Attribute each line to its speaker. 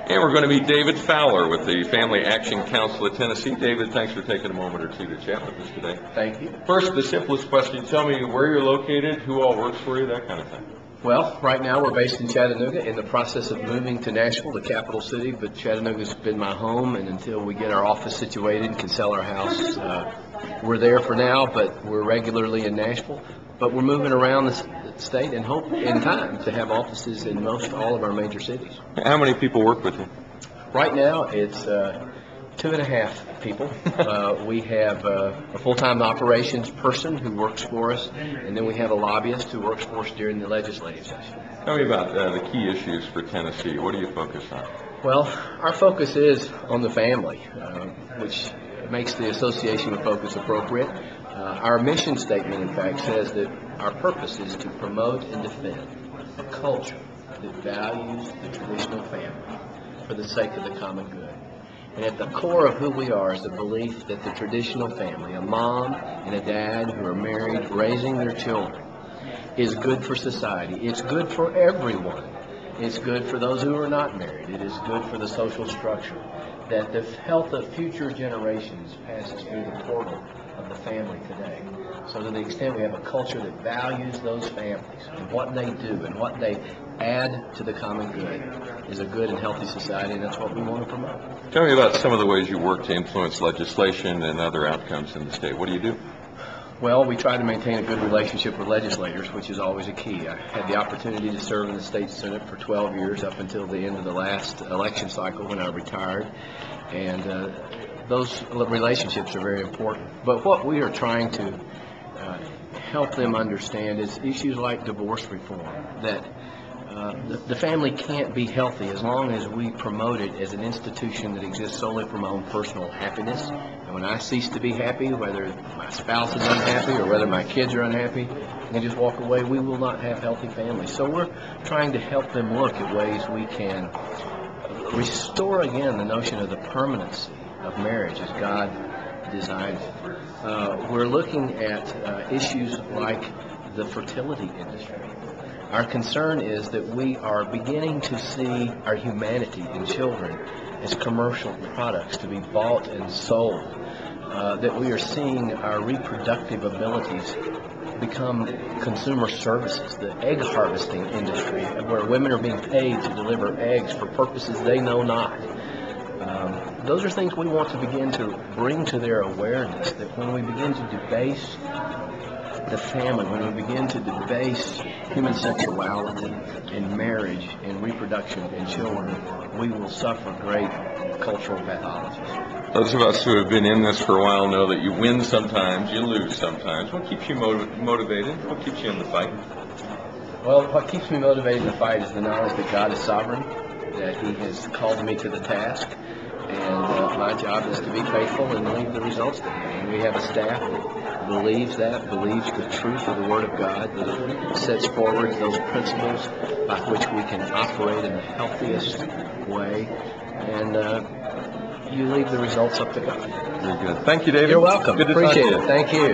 Speaker 1: And we're going to meet David Fowler with the Family Action Council of Tennessee. David, thanks for taking a moment or two to chat with us today.
Speaker 2: Thank you.
Speaker 1: First, the simplest question. Tell me where you're located, who all works for you, that kind of thing.
Speaker 2: Well, right now we're based in Chattanooga, in the process of moving to Nashville, the capital city, but Chattanooga's been my home, and until we get our office situated and can sell our house, we're there for now, but we're regularly in Nashville. But we're moving around the state and hope in time to have offices in most all of our major cities.
Speaker 1: How many people work with you?
Speaker 2: Right now, it's 2.5 people. We have a full-time operations person who works for us, and then we have a lobbyist who works for us during the legislative session.
Speaker 1: Tell me about the key issues for Tennessee. What do you focus on?
Speaker 2: Well, our focus is on the family, which makes the association with focus appropriate. Our mission statement, in fact, says that our purpose is to promote and defend a culture that values the traditional family for the sake of the common good. And at the core of who we are is the belief that the traditional family, a mom and a dad who are married, raising their children, is good for society. It's good for everyone. It's good for those who are not married. It is good for the social structure. That the health of future generations passes through the portal of the family today. So to the extent we have a culture that values those families and what they do and what they add to the common good is a good and healthy society, and that's what we want to promote.
Speaker 1: Tell me about some of the ways you work to influence legislation and other outcomes in the state. What do you do?
Speaker 2: Well, we try to maintain a good relationship with legislators, which is always a key. I had the opportunity to serve in the state senate for 12 years up until the end of the last election cycle when I retired, and those relationships are very important. But what we are trying to help them understand is issues like divorce reform, that the family can't be healthy as long as we promote it as an institution that exists solely for my own personal happiness. And when I cease to be happy, whether my spouse is unhappy or whether my kids are unhappy, and just walk away, we will not have healthy families. So we're trying to help them look at ways we can restore again the notion of the permanency of marriage as God designed it. We're looking at issues like the fertility industry. Our concern is that we are beginning to see our humanity in children as commercial products to be bought and sold, that we are seeing our reproductive abilities become consumer services, the egg harvesting industry, where women are being paid to deliver eggs for purposes they know not. Those are things we want to begin to bring to their awareness, that when we begin to debase the family, when we begin to debase human sexuality and marriage and reproduction and children, we will suffer great cultural pathologies.
Speaker 1: Those of us who have been in this for a while know that you win sometimes, you lose sometimes. What keeps you motivated? What keeps you in the fight?
Speaker 2: Well, what keeps me motivated in the fight is the knowledge that God is sovereign, that He has called me to the task, and my job is to be faithful and leave the results to Him. And we have a staff that believes the truth of the Word of God, that sets forward those principles by which we can operate in the healthiest way, and you leave the results up to God.
Speaker 1: Very good. Thank you, David.
Speaker 2: You're welcome.
Speaker 1: Good to talk to
Speaker 2: Appreciate
Speaker 1: you.
Speaker 2: it. Thank you.